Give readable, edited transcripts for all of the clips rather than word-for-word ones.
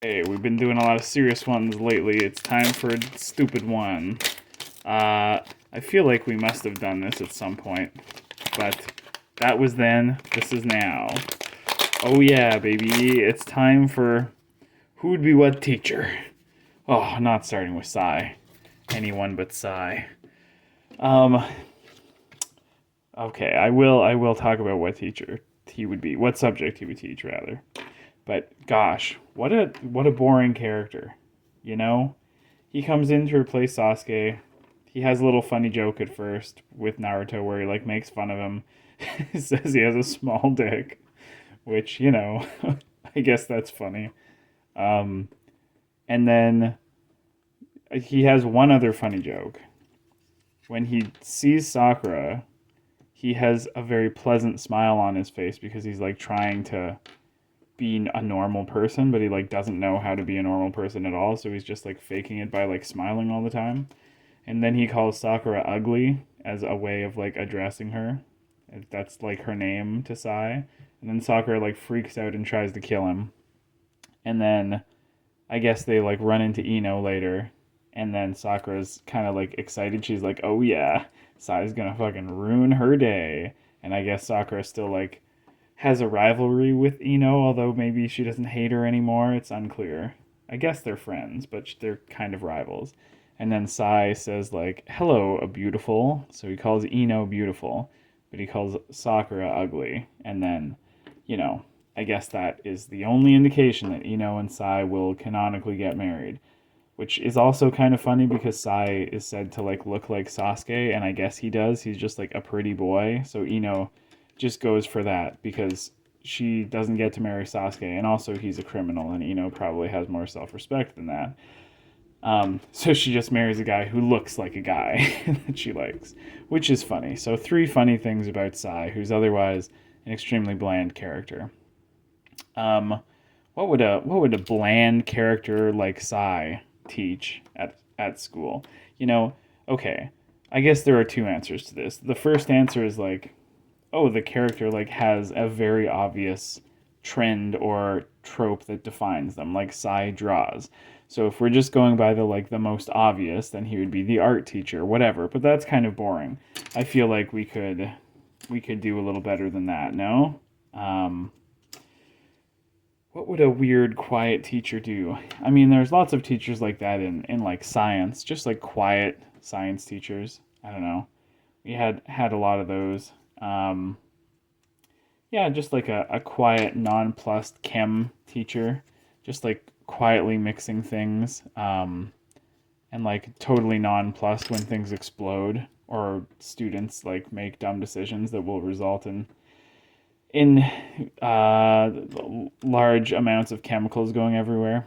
Hey, we've been doing a lot of serious ones lately. It's time for a stupid one. I feel like we must have done this at some point, but that was then, this is now. Oh yeah, baby, it's time for who would be what teacher? Oh, not starting with Psy. Anyone but Psy. Um, okay, I will talk about what teacher he would be, what subject he would teach rather. But gosh, what a boring character. You know? He comes in to replace Sasuke. He has a little funny joke at first with Naruto where he like makes fun of him. He says he has a small dick, which, I guess that's funny. Um and then he has one other funny joke. When he sees Sakura, he has a very pleasant smile on his face because he's like trying to be a normal person, but he like doesn't know how to be a normal person at all, so he's just like faking it by like smiling all the time. And then he calls Sakura ugly as a way of like addressing her. That's like her name to Sai. And then Sakura like freaks out and tries to kill him. And then I guess they like run into Ino later. And then Sakura's kind of like excited. She's like, "Oh yeah, Sai's gonna fucking ruin her day." And I guess Sakura still like has a rivalry with Ino, although maybe she doesn't hate her anymore. It's unclear. I guess they're friends, but they're kind of rivals. And then Sai says like, "Hello, a beautiful." So he calls Ino beautiful, but he calls Sakura ugly. And then, you know, I guess that is the only indication that Ino and Sai will canonically get married, which is also kind of funny because Sai is said to like look like Sasuke, and I guess he does. He's just like a pretty boy, so Ino just goes for that because she doesn't get to marry Sasuke, and also he's a criminal, and Ino probably has more self-respect than that. So she just marries a guy who looks like a guy that she likes, which is funny. So three funny things about Sai, who's otherwise an extremely bland character. Um, what would a bland character like Sai teach at school? You know, okay. I guess there are two answers to this. The first answer is like, oh, the character like has a very obvious trend or trope that defines them, like Sai draws. So if we're just going by the like the most obvious, then he would be the art teacher, whatever. But that's kind of boring. I feel like we could do a little better than that. No. Um, what would a weird, quiet teacher do? I mean, there's lots of teachers like that in like science, just like quiet science teachers. I don't know. We had a lot of those. Um, yeah, just like a quiet, nonplussed chem teacher, just like quietly mixing things, and like totally nonplussed when things explode or students like make dumb decisions that will result in large amounts of chemicals going everywhere.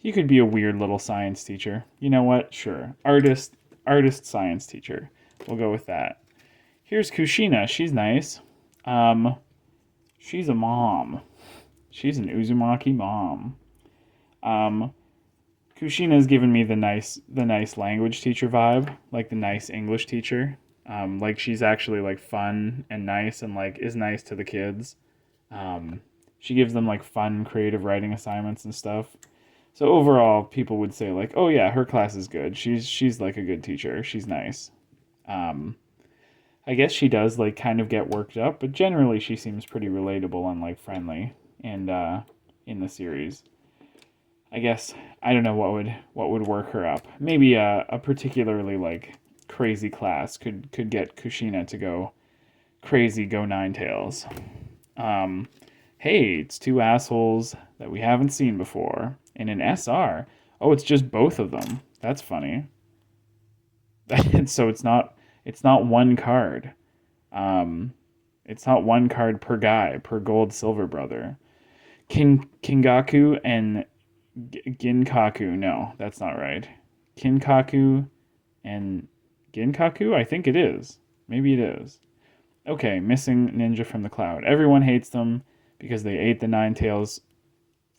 You could be a weird little science teacher. You know what? Sure. Artist science teacher. We'll go with that. Here's Kushina. She's nice. Um, she's a mom. She's an Uzumaki mom. Um, Kushina's given me the nice language teacher vibe, like the nice English teacher. Like she's actually like fun and nice and like is nice to the kids. Um, she gives them like fun creative writing assignments and stuff. So overall, people would say like, "Oh yeah, her class is good. She's like a good teacher. She's nice." Um, I guess she does like kind of get worked up, but generally she seems pretty relatable and like friendly and in the series. I guess I don't know what would work her up. Maybe a particularly like crazy class could get Kushina to go crazy, go nine tails. Um, hey, it's two assholes that we haven't seen before in an SR. Oh, it's just both of them. That's funny. So it's not one card. Um, it's not one card per guy per gold silver brother. Kingaku and Ginkaku. No, that's not right. Kinkaku and Ginkaku? I think it is. Maybe it is. Okay, missing ninja from the cloud. Everyone hates them because they ate the nine tails.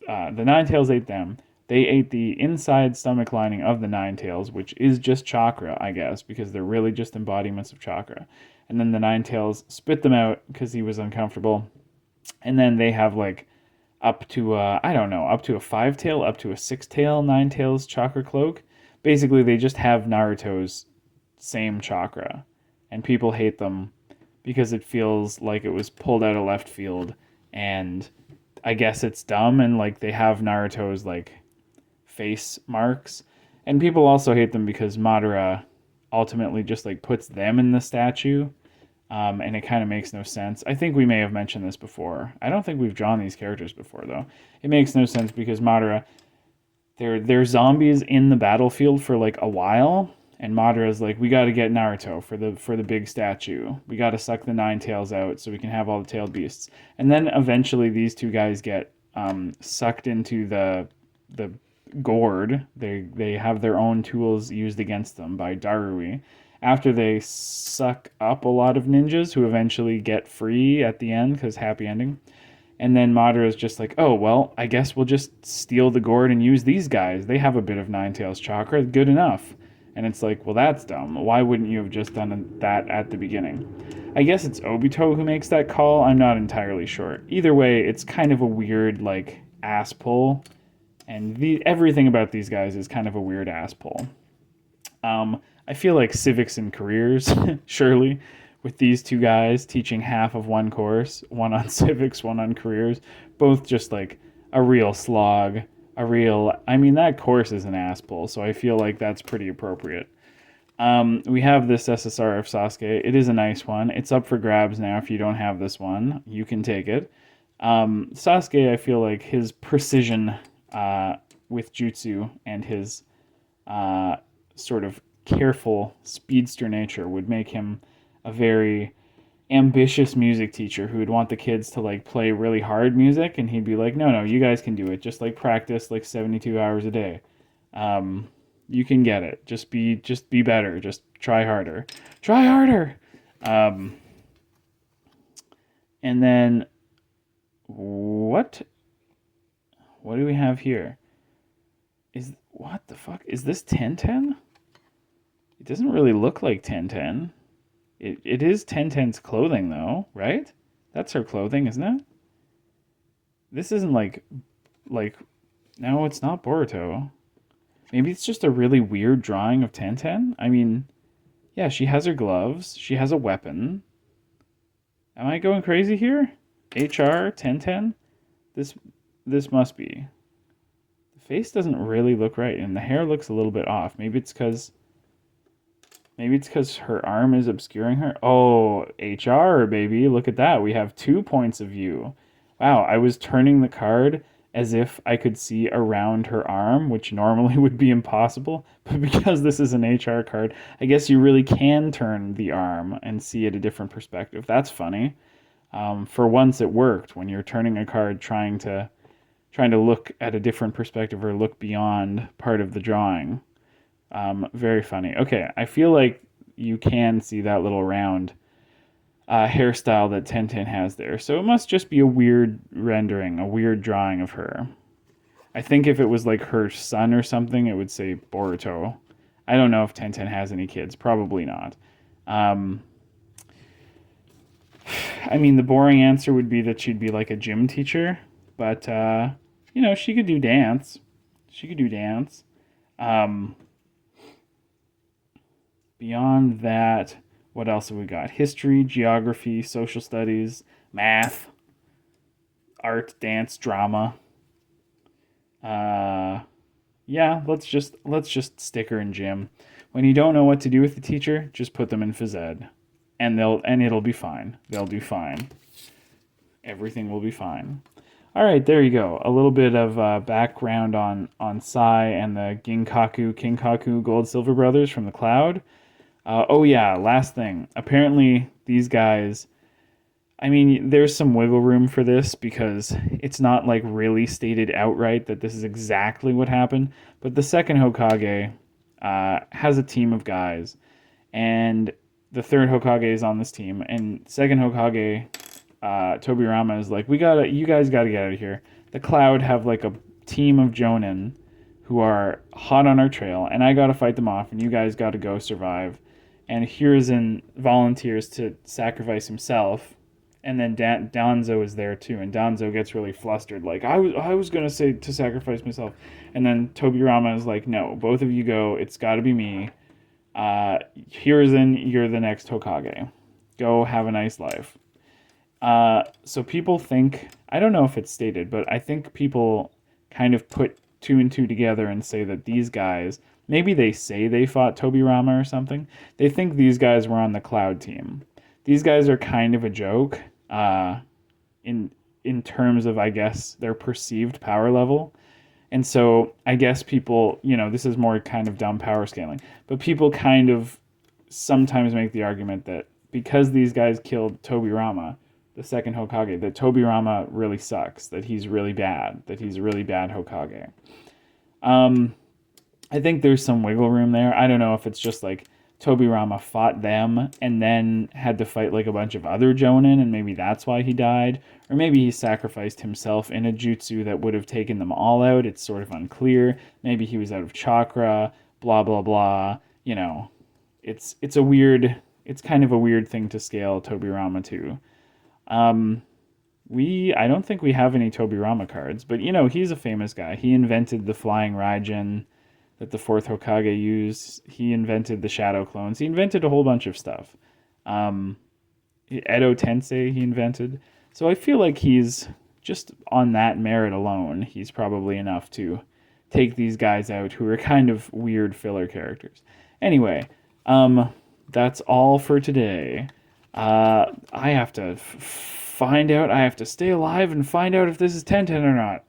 The nine tails ate them. They ate the inside stomach lining of the nine tails, which is just chakra, I guess, because they're really just embodiments of chakra. And then the nine tails spit them out because he was uncomfortable. And then they have like up to I don't know, up to a 5-tail, up to a 6-tail, 9 tails chakra cloak. Basically, they just have Naruto's same chakra, and people hate them because it feels like it was pulled out of left field, and I guess it's dumb, and like they have Naruto's like face marks, and people also hate them because Madara ultimately just like puts them in the statue, and it kind of makes no sense. I think we may have mentioned this before. I don't think we've drawn these characters before though. It makes no sense because Madara, they're zombies in the battlefield for like a while, and Madara's like, we got to get Naruto for the big statue. We got to suck the 9 tails out so we can have all the tailed beasts. And then eventually these two guys get sucked into the gourd. They have their own tools used against them by Darui. After they suck up a lot of ninjas who eventually get free at the end because happy ending. And then Madara is just like, oh, well, I guess we'll just steal the gourd and use these guys. They have a bit of 9 tails chakra. Good enough. And it's like, well, that's dumb. Why wouldn't you have just done that at the beginning? I guess it's Obito who makes that call. I'm not entirely sure. Either way, it's kind of a weird, like, ass pull. And everything about these guys is kind of a weird ass pull. I feel like civics and careers, surely, with these two guys teaching half of one course, one on civics, one on careers, both just like a real slog, I mean, that course is an ass pull, so I feel like that's pretty appropriate. We have this SSR of Sasuke. It is a nice one. It's up for grabs now. If you don't have this one, you can take it. Sasuke, I feel like his precision with jutsu and his sort of careful speedster nature would make him a very ambitious music teacher who would want the kids to like play really hard music, and he'd be like, no, you guys can do it, just like practice like 72 hours a day. You can get it. Just be better, just try harder. And then what do we have here? What the fuck is this? Tenten? It doesn't really look like Tenten. It is Tenten's clothing, though, right? That's her clothing, isn't it? This isn't like... No, it's not Boruto. Maybe it's just a really weird drawing of Tenten? I mean, yeah, she has her gloves. She has a weapon. Am I going crazy here? HR, Tenten? This must be. The face doesn't really look right, and the hair looks a little bit off. Maybe it's because her arm is obscuring her. Oh, HR, baby. Look at that. We have 2 points of view. Wow, I was turning the card as if I could see around her arm, which normally would be impossible. But because this is an HR card, I guess you really can turn the arm and see it a different perspective. That's funny. For once it worked when you're turning a card trying to look at a different perspective or look beyond part of the drawing. Very funny. Okay, I feel like you can see that little round hairstyle that Tenten has there. So it must just be a weird rendering, a weird drawing of her. I think if it was like her son or something, it would say Boruto. I don't know if Tenten has any kids. Probably not. I mean, the boring answer would be that she'd be like a gym teacher. But, she could do dance. Beyond that, what else have we got? History, geography, social studies, math, art, dance, drama. Let's just stick her in gym. When you don't know what to do with the teacher, just put them in phys ed, and it'll be fine. They'll do fine. Everything will be fine. All right, there you go. A little bit of background on Sai and the Kinkaku Gold Silver brothers from the Cloud. Last thing. Apparently, these guys... I mean, there's some wiggle room for this because it's not, like, really stated outright that this is exactly what happened. But the second Hokage has a team of guys. And the third Hokage is on this team. And second Hokage... Tobirama is like, you guys gotta get out of here. The Cloud have like a team of Jonin who are hot on our trail, and I gotta fight them off, and you guys gotta go survive. And Hiruzen volunteers to sacrifice himself And then Danzo is there too, and Danzo gets really flustered, like I was gonna say to sacrifice myself, and then Tobirama is like, no, both of you go. It's got to be me. Hiruzen, you're the next Hokage. Go have a nice life. So people think, I don't know if it's stated, but I think people kind of put two and two together and say that these guys, maybe they say they fought Tobirama or something. They think these guys were on the Cloud team. These guys are kind of a joke in terms of, I guess, their perceived power level. And so I guess people, this is more kind of dumb power scaling, but people kind of sometimes make the argument that because these guys killed Tobirama, the second Hokage, that Tobirama really sucks, that he's really bad, that he's a really bad Hokage. I think there's some wiggle room there. I don't know if it's just like Tobirama fought them and then had to fight like a bunch of other Jonin, and maybe that's why he died. Or maybe he sacrificed himself in a jutsu that would have taken them all out. It's sort of unclear. Maybe he was out of chakra, blah, blah, blah. It's kind of a weird thing to scale Tobirama to. I don't think we have any Tobirama cards, but he's a famous guy. He invented the flying Raijin that the fourth Hokage used. He invented the shadow clones. He invented a whole bunch of stuff. Edo Tensei he invented. So I feel like he's just on that merit alone, he's probably enough to take these guys out who are kind of weird filler characters. Anyway, that's all for today. I have to find out. I have to stay alive and find out if this is Tenten or not.